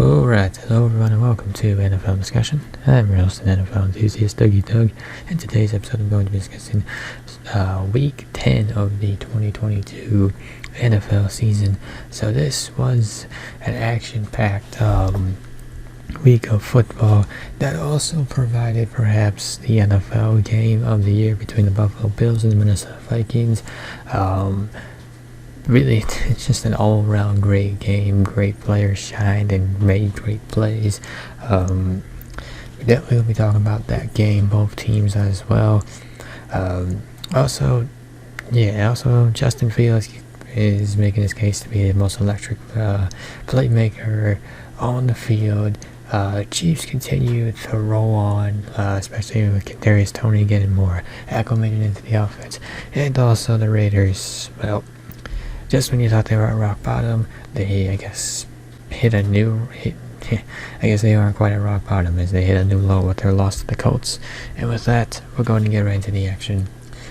Alright, hello everyone and welcome to NFL Discussion. I'm your host and NFL enthusiast, Dougie Doug, and today's episode I'm going to be discussing Week 10 of the 2022 NFL season. So this was an action-packed week of football that also provided perhaps the NFL game of the year between the Buffalo Bills and the Minnesota Vikings. Really, it's just an all-around great game. Great players shined and made great plays. We definitely will be talking about that game, both teams as well. Also Justin Fields is making his case to be the most electric playmaker on the field. Chiefs continue to roll on, especially with Kadarius Toney getting more acclimated into the offense, and also the Raiders. Well, just when you thought they were at rock bottom, they, I guess they aren't quite at rock bottom, as they hit a new low with their loss to the Colts. And with that, we're going to get right into the action,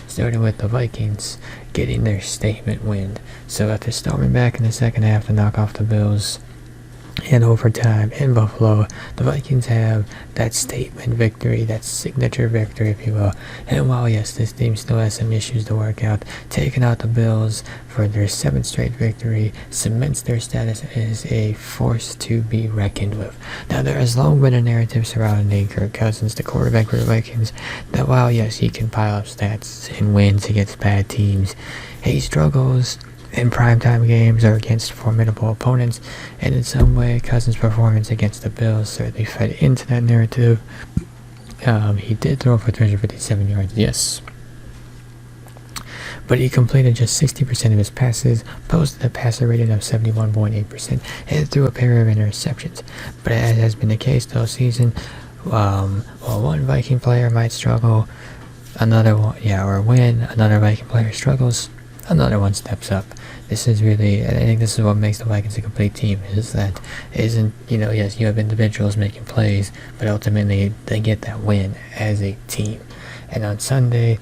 starting with the Vikings getting their statement win. So after storming back in the second half to knock off the Bills in overtime in Buffalo, the Vikings have that statement victory, that signature victory, if you will. And while yes, this team still has some issues to work out, taking out the Bills for their 7th straight victory cements their status as a force to be reckoned with. Now, there has long been a narrative surrounding Kirk Cousins, the quarterback for the Vikings, that while yes, he can pile up stats and wins against bad teams, he struggles in primetime games or against formidable opponents, and in some way, Cousins' performance against the Bills certainly fed into that narrative. He did throw for 357 yards, yes, but he completed just 60% of his passes, posted a passer rating of 71.8%, and threw a pair of interceptions. But as has been the case this season, while one Viking player might struggle, another Viking player struggles, another one steps up. This is really, I think this is what makes the Vikings a complete team, is that yes, you have individuals making plays, but ultimately they get that win as a team. And on Sunday,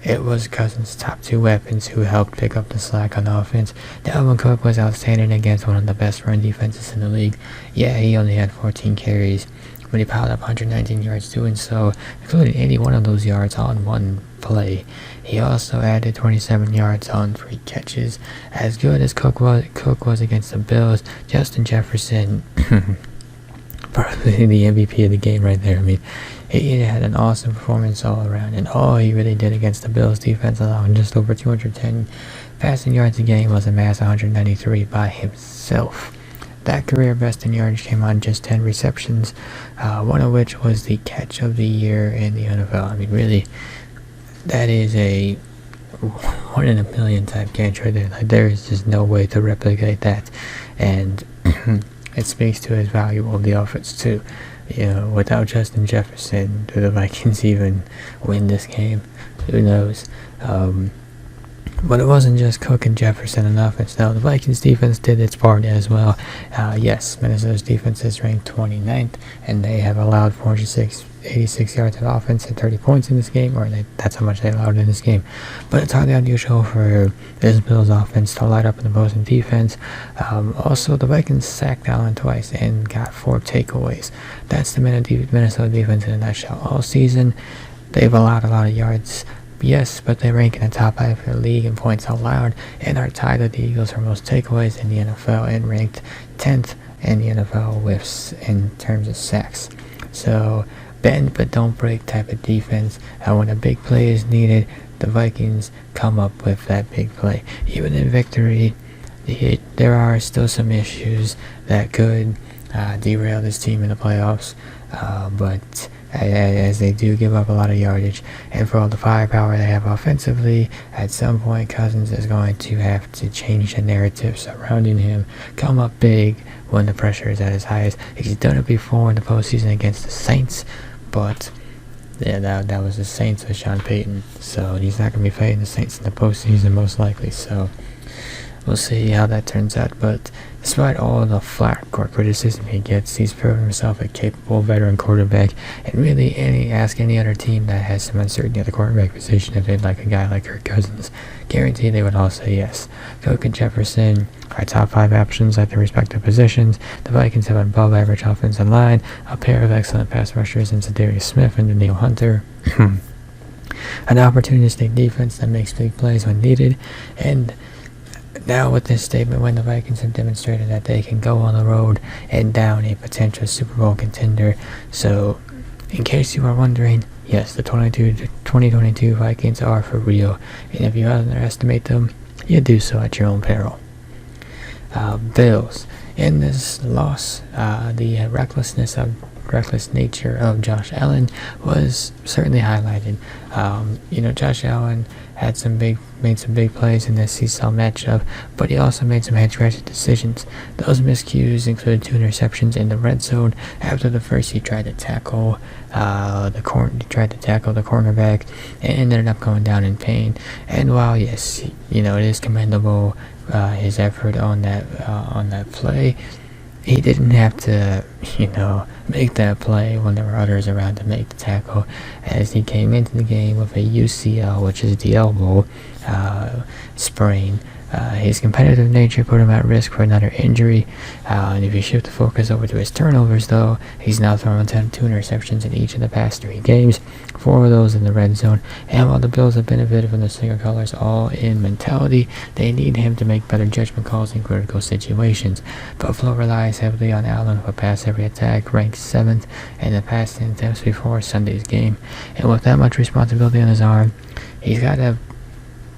it was Cousins' top 2 weapons who helped pick up the slack on offense. Dalvin Cook was outstanding against one of the best run defenses in the league. Yeah, he only had 14 carries, but he piled up 119 yards doing so, including 81 of those yards on one play. He also added 27 yards on 3 catches. As good as Cook was against the Bills, Justin Jefferson, probably the MVP of the game right there. I mean, he had an awesome performance all around, and all he really did against the Bills defense, allowing just over 210 passing yards a game, was amassed 193 by himself. That career best in yardage came on just 10 receptions, one of which was the catch of the year in the NFL. I mean, really, that is a 1 in a million type catch right there. Like, there is just no way to replicate that, and it speaks to his value of the offense too. Without Justin Jefferson, do the Vikings even win this game? Who knows? But it wasn't just Cook and Jefferson on offense. No, the Vikings defense did its part as well. Yes, Minnesota's defense is ranked 29th, and they have allowed 486 yards of offense and 30 points in this game, that's how much they allowed in this game. But it's highly unusual for this Bills offense to light up in the opposing defense. Also, the Vikings sacked Allen twice and got 4 takeaways. That's the Minnesota defense in a nutshell. All season, they've allowed a lot of yards, yes, but they rank in the top 5 of the league in points allowed, and are tied with the Eagles for most takeaways in the NFL, and ranked 10th in the NFL in terms of sacks. So, bend but don't break type of defense. When a big play is needed, the Vikings come up with that big play. Even in victory, there are still some issues that could derail this team in the playoffs, but as they do give up a lot of yardage, and for all the firepower they have offensively, at some point Cousins is going to have to change the narrative surrounding him, come up big when the pressure is at his highest. He's done it before in the postseason against the Saints, but yeah, that was the Saints with Sean Payton, so he's not going to be fighting the Saints in the postseason most likely. So we'll see how that turns out. But despite all the flack or criticism he gets, he's proven himself a capable veteran quarterback. And really, ask any other team that has some uncertainty at the quarterback position if they'd like a guy like Kirk Cousins, guarantee they would all say yes. Cook and Jefferson are top 5 options at their respective positions. The Vikings have an above-average offensive line, a pair of excellent pass rushers in Zadarius Smith and Daniil Hunter. An opportunistic defense that makes big plays when needed, and now with this statement, when the Vikings have demonstrated that they can go on the road and down a potential Super Bowl contender. So, in case you are wondering, yes, the 2022 Vikings are for real, and if you underestimate them, you do so at your own peril. Bills. In this loss, the reckless nature of Josh Allen was certainly highlighted. Josh Allen made some big plays in this seesaw matchup, but he also made some head-scratching decisions. Those miscues included 2 interceptions in the red zone. After the first, he tried to tackle the cornerback and ended up going down in pain. And while yes, it is commendable his effort on that play, he didn't have to, make that play when there were others around to make the tackle, as he came into the game with a UCL, which is the elbow sprain. His competitive nature put him at risk for another injury, and if you shift the focus over to his turnovers, though, he's now thrown 2 interceptions in each of the past 3 games, 4 of those in the red zone. And while the Bills have benefited from the single colors all-in mentality, they need him to make better judgment calls in critical situations. Buffalo relies heavily on Allen with a pass-every attack, ranked 7th in the pass attempts before Sunday's game, and with that much responsibility on his arm, he's got to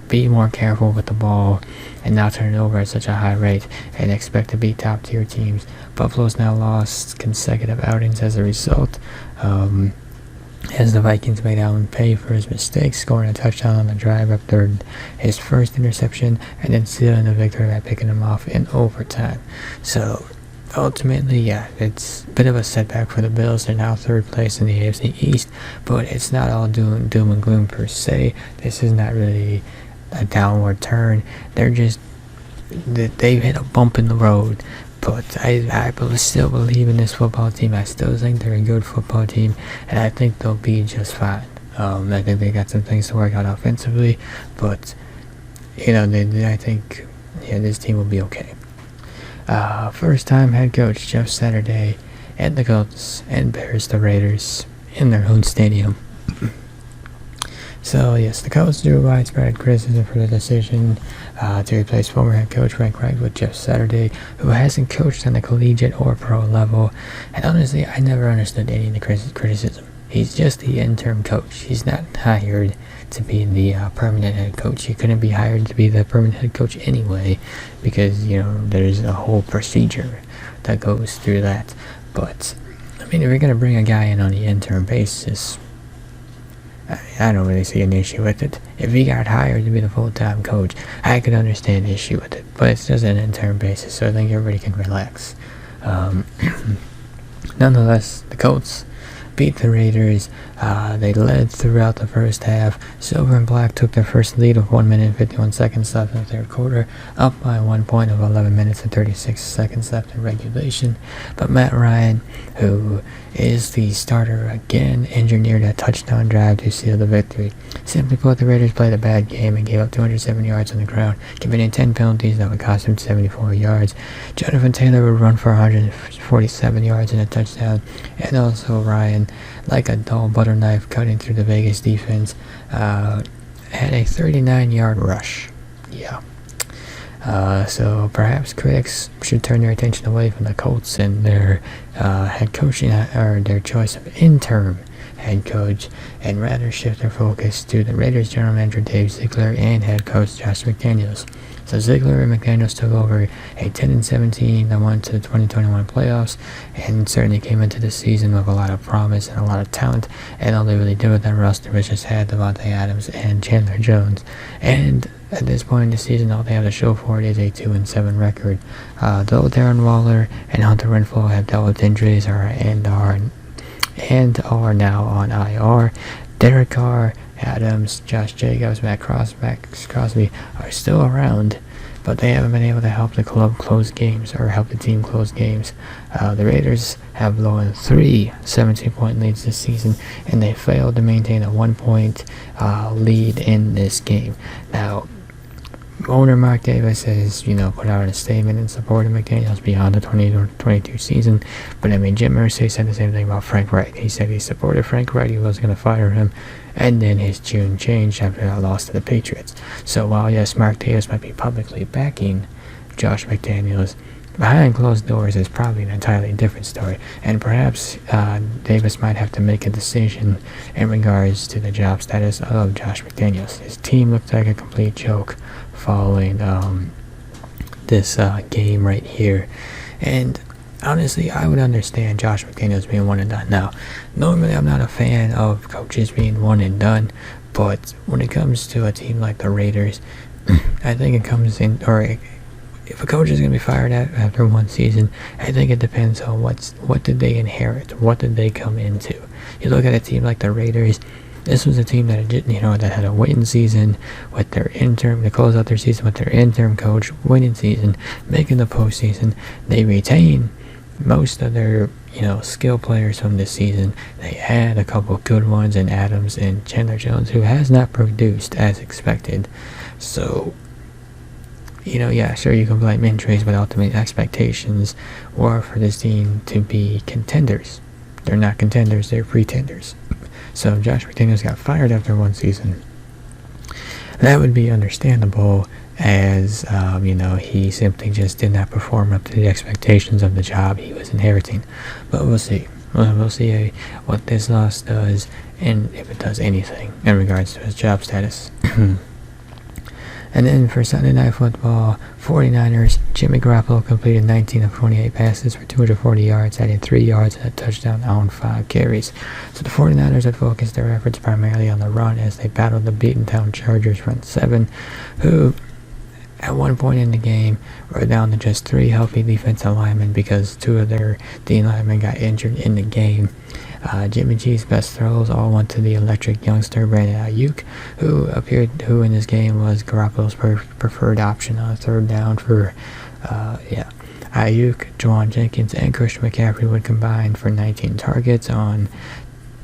be more careful with the ball and not turn it over at such a high rate and expect to beat top tier teams. Buffalo's now lost consecutive outings as a result, as the Vikings made Allen pay for his mistakes, scoring a touchdown on the drive after his first interception, and then sealing the victory by picking him off in overtime. So ultimately, yeah, it's a bit of a setback for the Bills. They're now 3rd place in the AFC East, but it's not all doom and gloom per se. This is not really a downward turn. They've hit a bump in the road, but I still believe in this football team. I still think they're a good football team, and I think they'll be just fine. I think they got some things to work out offensively, but I think this team will be okay. First-time head coach Jeff Saturday and the Colts and Bears the Raiders in their own stadium. So yes, the Colts drew widespread criticism for the decision to replace former head coach Frank Reich with Jeff Saturday, who hasn't coached on the collegiate or pro level. And honestly, I never understood any of the criticism. He's just the interim coach. He's not hired to be the permanent head coach. He couldn't be hired to be the permanent head coach anyway, because there's a whole procedure that goes through that. But I mean, if you're gonna bring a guy in on the interim basis, I don't really see an issue with it. If he got hired to be the full-time coach, I could understand the issue with it. But it's just an interim basis, so I think everybody can relax. Nonetheless, the Colts beat the Raiders. They led throughout the first half. Silver and Black took their first lead with 1 minute and 51 seconds left in the third quarter, up by 1 point of 11 minutes and 36 seconds left in regulation. But Matt Ryan, who is the starter again, engineered a touchdown drive to seal the victory. Simply put, the Raiders played a bad game and gave up 207 yards on the ground, committing 10 penalties that would cost him 74 yards. Jonathan Taylor would run for 147 yards and a touchdown, and also Ryan, like a dull butter knife cutting through the Vegas defense, had a 39-yard rush. Yeah. So perhaps critics should turn their attention away from the Colts and their head coaching, or their choice of interim head coach, and rather shift their focus to the Raiders general manager Dave Ziegler and head coach Josh McDaniels. So Ziegler and McDaniels took over a 10-17 that went to the 2021 playoffs, and certainly came into the season with a lot of promise and a lot of talent, and all they really did with that roster was just had Devontae Adams and Chandler Jones. And at this point in the season, all they have to show for it is a 2-7 record. Though Darren Waller and Hunter Renfrow have dealt with injuries and are now on IR, Derek Carr, Adams, Josh Jacobs, Max Crosby are still around. but they haven't been able to help the club close games or help the team close games. The Raiders have blown 3 17-point leads this season, and they failed to maintain a 1-point lead in this game. Now, owner Mark Davis has, put out a statement in support of McDaniels beyond the 2022 season. But Jim Irsay said the same thing about Frank Reich. He said he supported Frank Reich, he was going to fire him, and then his tune changed after that loss to the Patriots. So while yes, Mark Davis might be publicly backing Josh McDaniels, behind closed doors is probably an entirely different story, and perhaps Davis might have to make a decision in regards to the job status of Josh McDaniels. His team looked like a complete joke following this game right here, and honestly, I would understand Josh McDaniels being one and done. Now, normally I'm not a fan of coaches being one and done, but when it comes to a team like the Raiders, I think it comes in, or if a coach is going to be fired after one season, I think it depends on what did they inherit, what did they come into. You look at a team like the Raiders. This was a team that that had a winning season with their interim, to close out their season with their interim coach, winning season, making the postseason. They retain most of their skill players from this season. They had a couple good ones in Adams and Chandler Jones, who has not produced as expected. So, yeah, sure, you can blame injuries, but ultimate expectations were for this team to be contenders. They're not contenders, they're pretenders. So if Josh McDaniels got fired after one season, that would be understandable, as he simply just did not perform up to the expectations of the job he was inheriting. But we'll see. We'll see what this loss does, and if it does anything in regards to his job status. And then for Sunday Night Football, 49ers, Jimmy Garoppolo completed 19 of 28 passes for 240 yards, adding 3 yards and a touchdown on 5 carries. So the 49ers had focused their efforts primarily on the run as they battled the beaten-down Chargers front 7, who at one point in the game were down to just 3 healthy defensive linemen because 2 of their D linemen got injured in the game. Jimmy G's best throws all went to the electric youngster Brandon Ayuk, who in this game was Garoppolo's preferred option on 3rd down for, Ayuk, Juwan Jenkins, and Christian McCaffrey would combine for 19 targets on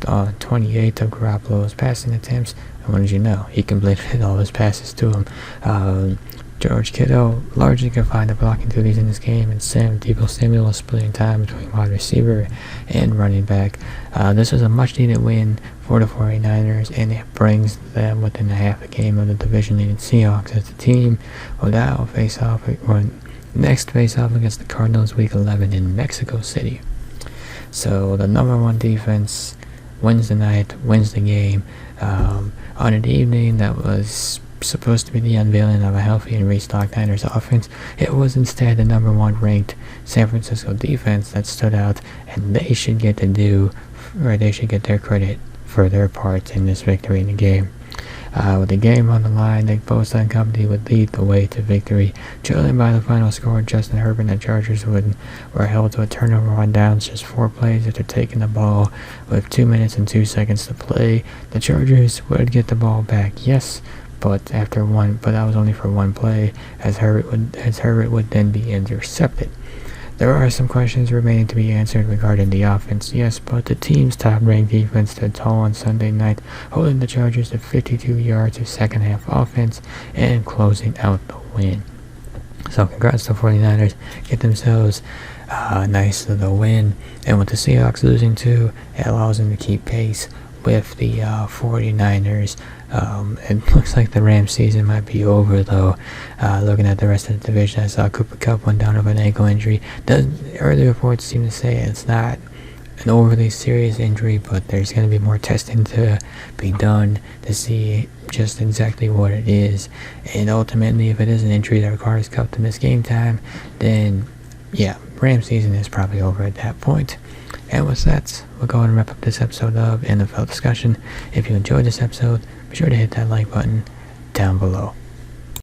28 of Garoppolo's passing attempts. And what did you know? He completed all his passes to him. George Kittle largely confined to blocking duties in this game, and Deebo Samuel was splitting time between wide receiver and running back. This was a much-needed win for the 49ers, and it brings them within a half a game of the division-leading Seahawks, as the team will now next face off against the Cardinals Week 11 in Mexico City. So the number 1 defense wins the game on an evening that was supposed to be the unveiling of a healthy and restocked Niners offense. It was instead the number 1 ranked San Francisco defense that stood out, and they should get their credit for their part in this victory in the game. With the game on the line, Nick Bosa and company would lead the way to victory. Trailing by the final score, Justin Herbert and the Chargers were held to a turnover on downs just 4 plays after taking the ball with 2 minutes and 2 seconds to play. The Chargers would get the ball back, yes, but that was only for 1 play, as Herbert would then be intercepted. There are some questions remaining to be answered regarding the offense, yes, but the team's top-ranked defense stood tall on Sunday night, holding the Chargers to 52 yards of second-half offense and closing out the win. So congrats to the 49ers, get themselves nice to the win, and with the Seahawks losing too, it allows them to keep pace with the 49ers. It looks like the Rams season might be over, though. Looking at the rest of the division, I saw Cooper Kupp went down with an ankle injury. Early reports seem to say it's not an overly serious injury, but there's going to be more testing to be done to see just exactly what it is. And ultimately, if it is an injury that requires Kupp to miss game time, then yeah, Rams season is probably over at that point. And with that, we'll go ahead and wrap up this episode of NFL Discussion. If you enjoyed this episode, be sure to hit that like button down below.